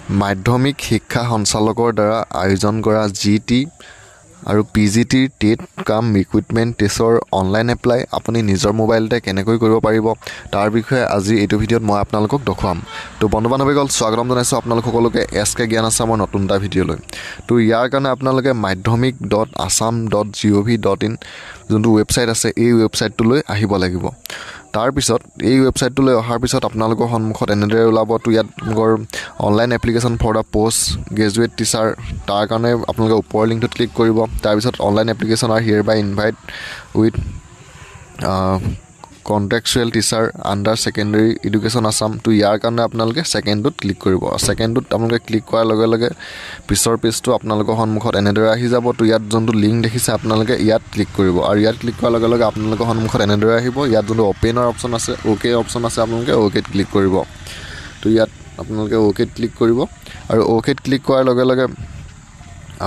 মাধ্যমিক শিক্ষা সঞ্চালকৰ দ্বাৰা আয়োজন কৰা GT আৰু PGTৰ টেট কাম ৰিক্ৰুইটমেণ্ট টেষ্টৰ অনলাইন এপ্লাই আপুনি নিজৰ মোবাইলতে কেনেকৈ কৰিব পাৰিব তাৰ বিষয়ে আজি এইটো ভিডিঅ'ত মই আপোনালোকক দেখুৱাম। তো বন্ধু বান্ধৱীসকল স্বাগতম জনাইছোঁ আপোনালোক সকলোকে SK জ্ঞান আছামৰ নতুন এটা ভিডিঅ'লৈ। তো ইয়াৰ কাৰণে আপোনালোকে madhyamik.assam.gov.in যোনটো ৱেবছাইট আছে এই ৱেবছাইটটোলৈ আহিব লাগিব। তাৰপিছত এই ৱেবছাইটটোলৈ অহাৰ পিছত আপোনালোকৰ সন্মুখত এনেদৰে ওলাব। তো ইয়াত online application for the post graduate teacher তাৰ কাৰণে আপোনালোকে ওপৰৰ লিংকটোত ক্লিক কৰিব। তাৰপিছত online application are hereby invite with contextual teacher under secondary education Assam. তো ইয়াৰ কাৰণে আপোনালোকে ছেকেণ্ডটোত ক্লিক কৰিব। ছেকেণ্ডটোত আপোনালোকে ক্লিক কৰাৰ লগে লগে পিছৰ পেজটো আপোনালোকৰ সন্মুখত এনেদৰে আহি যাব। তো ইয়াত যোনটো লিংক দেখিছে আপোনালোকে ইয়াত ক্লিক কৰিব আৰু ইয়াত ক্লিক কৰাৰ লগে লগে আপোনালোকৰ সন্মুখত এনেদৰে আহিব। ইয়াত যোনটো অ'পেনৰ অপশ্যন আছে অ'কে অপশ্যন আছে আপোনালোকে অ'কেত ক্লিক কৰিব। তো ইয়াত আপোনালোকে অ'কেত ক্লিক কৰিব আৰু অ'কেত ক্লিক কৰাৰ লগে লগে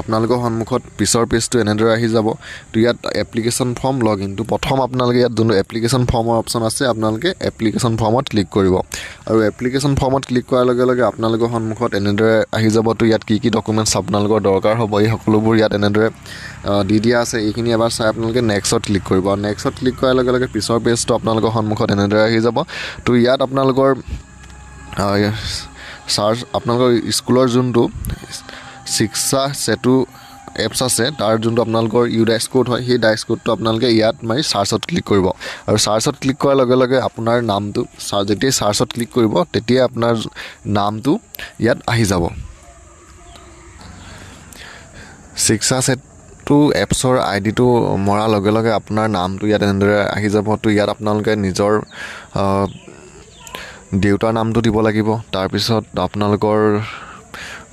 আপোনালোকৰ সন্মুখত পিছৰ পেজটো এনেদৰে আহি যাব। তো ইয়াত এপ্লিকেশ্যন ফৰ্ম লগ ইন। তো প্ৰথম আপোনালোকে ইয়াত যোনটো এপ্লিকেশ্যন ফৰ্মৰ অপশ্যন আছে আপোনালোকে এপ্লিকেশ্যন ফৰ্মত ক্লিক কৰিব আৰু এপ্লিকেশ্যন ফৰ্মত ক্লিক কৰাৰ লগে লগে আপোনালোকৰ সন্মুখত এনেদৰে আহি যাব। তো ইয়াত কি ডকুমেণ্টছ আপোনালোকৰ দৰকাৰ হ'ব এই সকলোবোৰ ইয়াত এনেদৰে দি দিয়া আছে। এইখিনি এবাৰ চাই আপোনালোকে নেক্সটত ক্লিক কৰিব আৰু নেক্সটত ক্লিক কৰাৰ লগে লগে পিছৰ পেজটো আপোনালোকৰ সন্মুখত এনেদৰে আহি যাব। তো ইয়াত আপোনালোকৰ আপোনালোকৰ স্কুলৰ যোনটো শিক্ষা সেতু এপছ আছে তাৰ যোনটো আপোনালোকৰ ডাইচ কোড হয় সেই ডাইচ কোডটো আপোনালোকে ইয়াত মাৰি চাৰ্চত ক্লিক কৰিব আৰু চাৰ্চত ক্লিক কৰাৰ লগে লগে আপোনাৰ নামটো যেতিয়াই চাৰ্চত ক্লিক কৰিব তেতিয়াই আপোনাৰ নামটো ইয়াত আহি যাব। শিক্ষা সেতু এপছৰ আইডিটো মৰাৰ লগে লগে আপোনাৰ নামটো ইয়াত এনেদৰে আহি যাব। তো ইয়াত আপোনালোকে নিজৰ দেউতাৰ নামটো দিব লাগিব, তাৰপিছত আপোনালোকৰ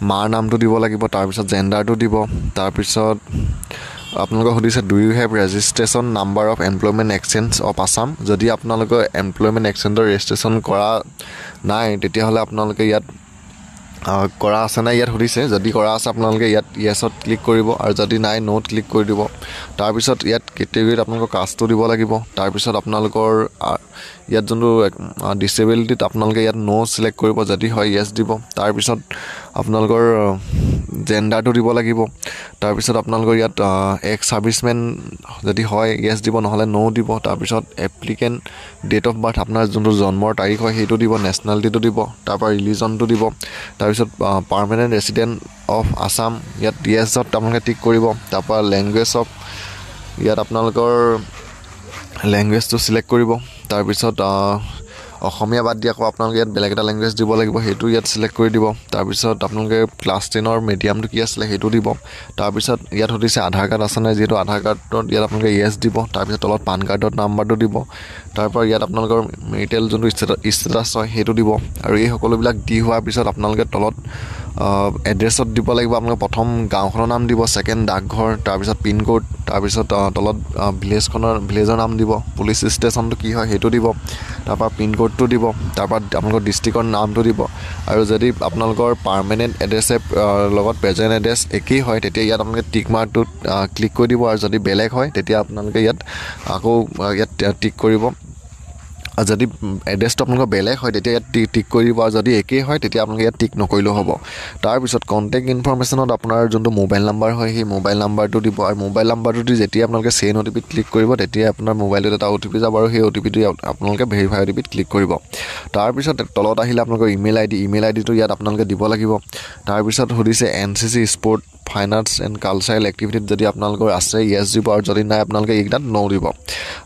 মাৰ নামটো দিব লাগিব, তাৰপিছত জেণ্ডাৰটো দিব। তাৰপিছত আপোনালোকক সুধিছে do you have registration number of employment exchange of Assam. যদি আপোনালোকৰ এমপ্লয়মেণ্ট এক্সচেঞ্জৰ ৰেজিষ্ট্ৰেশ্যন কৰা নাই তেতিয়াহ'লে আপোনালোকে ইয়াত কৰা আছে নাই ইয়াত সুধিছে। যদি কৰা আছে আপোনালোকে ইয়াত য়েছত ক্লিক কৰিব আৰু যদি নাই ন'ত ক্লিক কৰি দিব। তাৰপিছত ইয়াত কেটেগৰীত আপোনালোকৰ কাষ্টটো দিব লাগিব। তাৰপিছত আপোনালোকৰ ইয়াত যোনটো ডিচেবিলিটিত আপোনালোকে ইয়াত ন' চিলেক্ট কৰিব, যদি হয় য়েছ দিব। তাৰপিছত আপোনালোকৰ জেণ্ডাৰটো দিব লাগিব। তাৰপিছত আপোনালোকৰ ইয়াত এক্স ছাৰ্ভিচমেন যদি হয় য়েছ দিব, নহ'লে ন' দিব। তাৰপিছত এপ্লিকেণ্ট ডেট অফ বাৰ্থ আপোনাৰ যোনটো জন্মৰ তাৰিখ হয় সেইটো দিব, নেশ্যনেলিটিটো দিব, তাৰপৰা ৰিলিজনটো দিব। তাৰপিছত পাৰ্মানেণ্ট ৰেচিডেণ্ট অফ আছাম ইয়াত য়েছত আপোনালোকে টিক কৰিব। তাৰপৰা লেংগুৱেজ অফ ইয়াত আপোনালোকৰ লেংগুৱেজটো চিলেক্ট কৰিব। তাৰপিছত অসমীয়া বাদ দি আকৌ আপোনালোকে ইয়াত বেলেগ এটা লেংগুৱেজ দিব লাগিব, সেইটো ইয়াত চিলেক্ট কৰি দিব। তাৰপিছত আপোনালোকে ক্লাছ 10ৰ মিডিয়ামটো কি আছিলে সেইটো দিব। তাৰপিছত ইয়াত সুধিছে আধাৰ কাৰ্ড আছে নাই, যিহেতু আধাৰ কাৰ্ডত ইয়াত আপোনালোকে য়েছ দিব। তাৰপিছত তলত পান কাৰ্ডৰ নাম্বাৰটো দিব। তাৰপৰা ইয়াত আপোনালোকৰ মেৰিটেল যোনটো ষ্টেটাছ হয় সেইটো দিব আৰু এই সকলোবিলাক দি হোৱাৰ পিছত আপোনালোকে তলত এড্ৰেছত দিব লাগিব। আপোনালোকে প্ৰথম গাঁওখনৰ নাম দিব, ছেকেণ্ড ডাকঘৰ, তাৰপিছত পিনক'ড, তাৰপিছত তলত ভিলেজৰ নাম দিব, পুলিচ ষ্টেচনটো কি হয় সেইটো দিব, তাৰপৰা পিনক'ডটো দিব, তাৰপৰা আপোনালোকৰ ডিষ্ট্ৰিক্টৰ নামটো দিব। আৰু যদি আপোনালোকৰ পাৰ্মানেণ্ট এড্ৰেছে লগত প্ৰেজেণ্ট এড্ৰেছ একেই হয় তেতিয়া ইয়াত আপোনালোকে টিক মাৰ্কটোত ক্লিক কৰি দিব আৰু যদি বেলেগ হয় তেতিয়া আপোনালোকে ইয়াত আকৌ ইয়াত টিক কৰিব। আৰু যদি এড্ৰেছটো আপোনালোকৰ বেলেগ হয় তেতিয়া ইয়াত টিক কৰি দিব আৰু যদি একেই হয় তেতিয়া আপোনালোকে ইয়াত টিক নকৰিলেও হ'ব। তাৰপিছত কণ্টেক্ট ইনফৰমেশ্যনত আপোনাৰ যোনটো মোবাইল নাম্বাৰ হয় সেই মোবাইল নাম্বাৰটো দিব আৰু মোবাইল নাম্বাৰটো দি যেতিয়া আপোনালোকে চেইন OTPত ক্লিক কৰিব তেতিয়া আপোনাৰ মোবাইলটোত এটা OTP যাব আৰু সেই OTPটো আপোনালোকে ভেৰিফাই OTPত ক্লিক কৰিব। তাৰপিছত তলত আহিলে আপোনালোকৰ ইমেইল আইডিটো ইয়াত আপোনালোকে দিব লাগিব। তাৰপিছত সুধিছে NCC sport fine arts and cultural এক্টিভিটিত যদি আপোনালোকৰ আছে য়েছ দিব আৰু যদি নাই আপোনালোকে এইকেইটাত ন' দিব।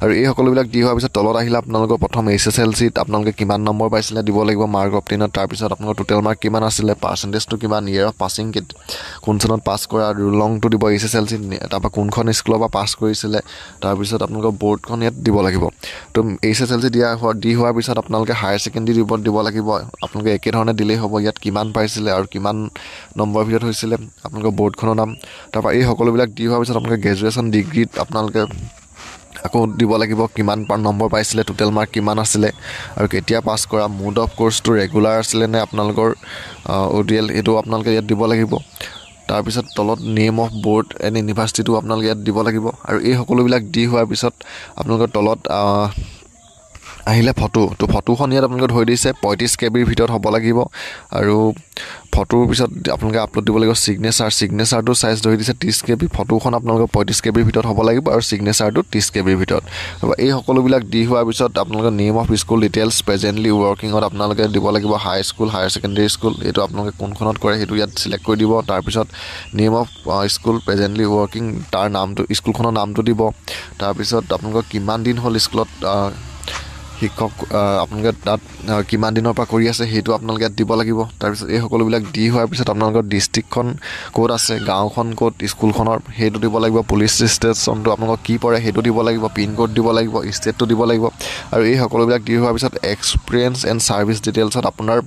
আৰু এই সকলোবিলাক দি হোৱাৰ পিছত তলত আহিলে আপোনালোকৰ প্ৰথম SSLCত আপোনালোকে কিমান নম্বৰ পাইছিলে দিব লাগিব, মাৰ্ক অফ 10ত। তাৰপিছত আপোনালোকৰ টোটেল মাৰ্ক কিমান আছিলে, পাৰ্চেণ্টেজটো কিমান, ইয়েৰ অফ পাছিং কোন চনত পাছ কৰা, ৰোল নংটো দিব SSLCত, তাৰপৰা কোনখন স্কুলৰ পৰা পাছ কৰিছিলে, তাৰপিছত আপোনালোকৰ বৰ্ডখন ইয়াত দিব লাগিব। তো SSLC দি হোৱাৰ পিছত আপোনালোকে হায়াৰ ছেকেণ্ডেৰী ৰিপৰ্ট দিব লাগিব। আপোনালোকে একেধৰণে দিলেই হ'ব। ইয়াত কিমান পাইছিলে আৰু কিমান নম্বৰ ভিতৰত হৈছিলে আপোনালোকৰ বৰ্ডখনৰ নাম। তাৰপৰা এই সকলোবিলাক দি হোৱাৰ পিছত আপোনালোকে গ্ৰেজুৱেশ্যন ডিগ্ৰীত আপোনালোকে আকৌ দিব লাগিব কিমান নম্বৰ পাইছিলে, টোটেল মাৰ্ক কিমান আছিলে আৰু কেতিয়া পাছ কৰা, মোড অফ কোৰ্চটো ৰেগুলাৰ আছিলে নে আপোনালোকৰ ODL এইটো আপোনালোকে ইয়াত দিব লাগিব। তাৰপিছত তলত নেম অফ বৰ্ড এণ্ড ইউনিভাৰ্চিটিটো আপোনালোকে ইয়াত দিব লাগিব। আৰু এই সকলোবিলাক দি হোৱাৰ পিছত আপোনালোকৰ তলত আহিলে ফটো তো ফটোখন ইয়াত আপোনালোকে ধৰি দিছে 35 KB ভিতৰত হ'ব লাগিব আৰু ফটোৰ পিছত আপোনালোকে আপলোড দিব লাগিব সিগনেচাৰটো সাইজ ধৰি দিছে 30 KB ফটোখন আপোনালোকে 35 KB ভিতৰত হ'ব লাগিব আৰু সিগনেচাৰটো 30 KB ভিতৰত আৰু এই সকলোবিলাক দি হোৱাৰ পিছত আপোনালোকে নেম অফ স্কুল ডিটেইলছ প্ৰেজেন্টলি ৱৰ্কিঙত আপোনালোকে দিব লাগিব হাই স্কুল হায়াৰ সেকেন্ডাৰী স্কুল এইটো আপোনালোকে কোনখনত কৰে সেইটো ইয়াত সিলেক্ট কৰি দিব তাৰ পিছত নেম অফ স্কুল প্ৰেজেন্টলি ৱৰ্কিং তাৰ নামটো স্কুলখনৰ নামটো দিব তাৰ পিছত আপোনালোকৰ কিমান দিন হ'ল স্কুলত শিক্ষক আপোনালোকে তাত কিমান দিনৰ পৰা কৰি আছে সেইটো আপোনালোকে দিব লাগিব তাৰপিছত এই সকলোবিলাক দি হোৱাৰ পিছত আপোনালোকৰ ডিষ্ট্ৰিক্টখন ক'ত আছে গাঁওখন ক'ত স্কুলখনৰ সেইটো দিব লাগিব পুলিচ ষ্টেচনটো আপোনালোকক কি পৰে সেইটো দিব লাগিব পিন কোড দিব লাগিব ষ্টেটটো দিব লাগিব আৰু এই সকলোবিলাক দি হোৱাৰ পিছত এক্সপিৰিয়েঞ্চ এণ্ড ছাৰ্ভিচ ডিটেইলছত আপোনাৰ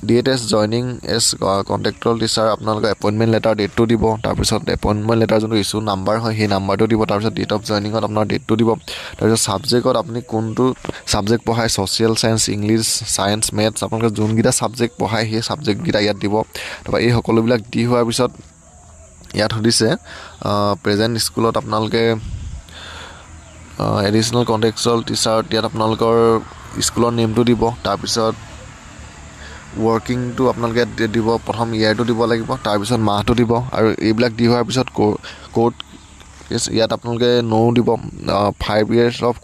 date as joining as contractual teacher আপোনালোকে এপইণ্টমেণ্ট লেটাৰ ডেটটো দিব তাৰপিছত এপইণ্টমেণ্ট লেটাৰ যোনটো ইছ্যু নাম্বাৰ হয় সেই নাম্বাৰটো দিব তাৰপিছত ডেট অফ জইনিঙত আপোনাৰ ডেটটো দিব তাৰপিছত ছাবজেক্টত আপুনি কোনটো ছাবজেক্ট পঢ়ায় social science English science maths আপোনালোকে যোনকেইটা ছাবজেক্ট পঢ়ায় সেই ছাবজেক্টকেইটা ইয়াত দিব তাৰপৰা এই সকলোবিলাক দি হোৱাৰ পিছত ইয়াত সুধিছে প্ৰেজেণ্ট স্কুলত আপোনালোকে এডিশ্যনেল কণ্টেক্সুৱেল টিচাৰত ইয়াত আপোনালোকৰ স্কুলৰ নেমটো দিব তাৰপিছত ৱৰ্কিংটো আপোনালোকে দিব প্ৰথম ইয়াৰটো দিব লাগিব তাৰপিছত মাহটো দিব আৰু এইবিলাক দি হোৱাৰ পিছত ক'ৰ্ট ইয়াত আপোনালোকে দিব 5 years অফ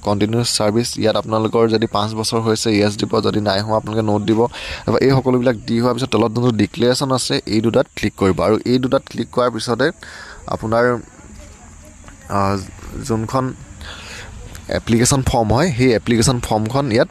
কণ্টিনিউছ ছাৰ্ভিচ ইয়াত আপোনালোকৰ যদি 5 বছৰ হৈছে ইয়েছ দিব যদি নাই হোৱা আপোনালোকে নোট দিব তাৰপৰা এই সকলোবিলাক দি হোৱাৰ পিছত তলত যোনটো ডিক্লেৰেশ্যন আছে এই দুটাত ক্লিক কৰিব আৰু এই দুটাত ক্লিক কৰাৰ পিছতে আপোনাৰ যোনখন এপ্লিকেশ্যন ফৰ্ম হয় সেই এপ্লিকেশ্যন ফৰ্মখন ইয়াত